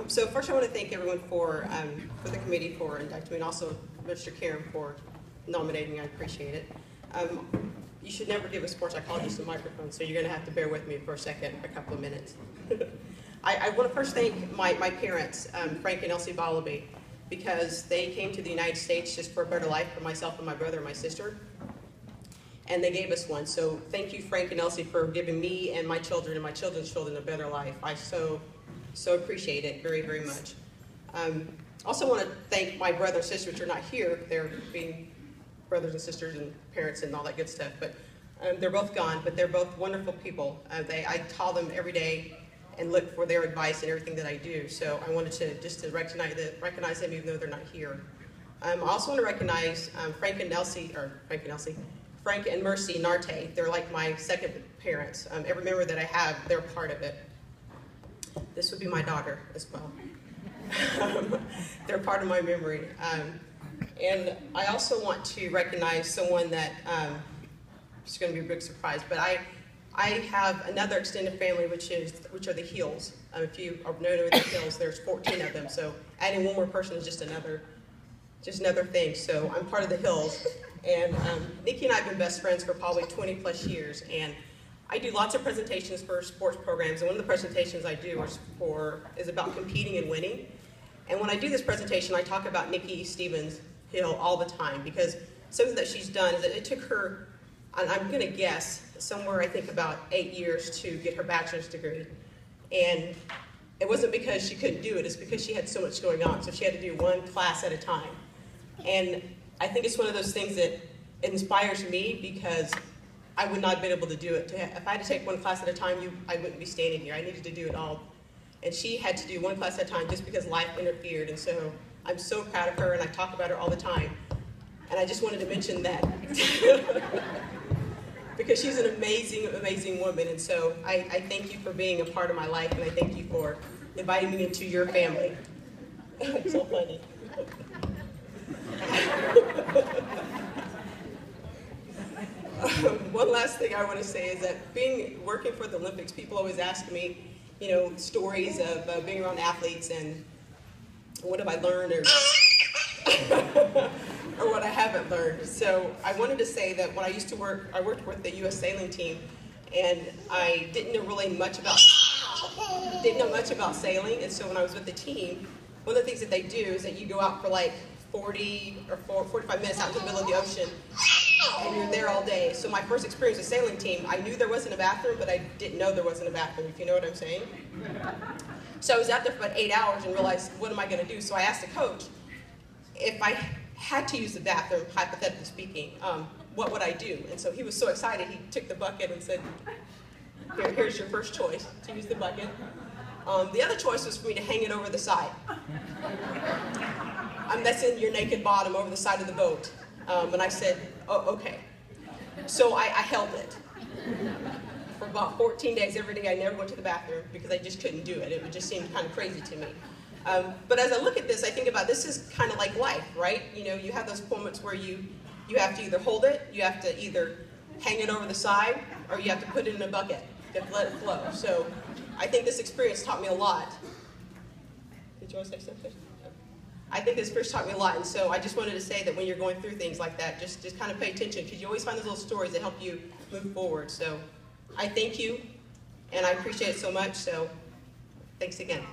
So first I want to thank everyone for the committee for inducting me, and also Mr. Karen for nominating me. I appreciate it. You should never give a sports psychologist a microphone, so you're going to have to bear with me for a couple of minutes. I want to first thank my parents, Frank and Elsie Borlabi, because they came to the United States just for a better life for myself and my brother and my sister, and they gave us one. So thank you, Frank and Elsie, for giving me and my children and my children's children a better life. I so appreciate it very, very much. Also want to thank my brother and sister, which are not here. They're being brothers and sisters and parents and all that good stuff, but they're both gone, but they're both wonderful people. I call them every day and look for their advice and everything that I do. So I wanted to just to recognize them even though they're not here. I also want to recognize Frank and Mercy Narte. They're like my second parents. Every member that I have, they're part of it. This would be my daughter as well. They're part of my memory. And I also want to recognize someone that, it's going to be a big surprise, but I have another extended family, which are the Hills. If you know the Hills, there's 14 of them, so adding one more person is just another thing. So I'm part of the Hills, and Nikki and I have been best friends for probably 20 plus years, and I do lots of presentations for sports programs, and one of the presentations I do is about competing and winning. And when I do this presentation, I talk about Nikki Stevens Hill all the time, because something that she's done is that it took her, and I'm going to guess, somewhere I think about 8 years to get her bachelor's degree. And it wasn't because she couldn't do it, it's because she had so much going on, so she had to do one class at a time. And I think it's one of those things that inspires me, because I would not have been able to do it. If I had to take one class at a time, I wouldn't be standing here. I needed to do it all. And she had to do one class at a time just because life interfered. And so I'm so proud of her, and I talk about her all the time. And I just wanted to mention that. Because she's an amazing, amazing woman. And so I thank you for being a part of my life, and I thank you for inviting me into your family. It's so funny. One last thing I want to say is that working for the Olympics, people always ask me, stories of being around athletes and what have I learned or what I haven't learned. So I wanted to say that when I used to work, I worked with the U.S. sailing team, and I didn't know much about sailing. And so when I was with the team, one of the things that they do is that you go out for like 40 or 45 minutes out in the middle of the ocean, and you're there all day. So my first experience with sailing team, I knew there wasn't a bathroom, but I didn't know there wasn't a bathroom, if you know what I'm saying. So I was out there for about 8 hours and realized, what am I going to do? So I asked the coach, if I had to use the bathroom, hypothetically speaking, what would I do? And so he was so excited, he took the bucket and said, here's your first choice, to use the bucket. The other choice was for me to hang it over the side. That's in your naked bottom over the side of the boat. And I said, oh, okay. So I held it for about 14 days. Every day I never went to the bathroom because I just couldn't do it. It just seemed kind of crazy to me. But as I look at this, I think about this is kind of like life, right? You have those moments where you have to either hold it, you have to either hang it over the side, or you have to put it in a bucket to let it flow. So I think this experience taught me a lot. Did you want to say something? I think this experience taught me a lot, and so I just wanted to say that when you're going through things like that, just kind of pay attention, because you always find those little stories that help you move forward. So I thank you, and I appreciate it so much, so thanks again.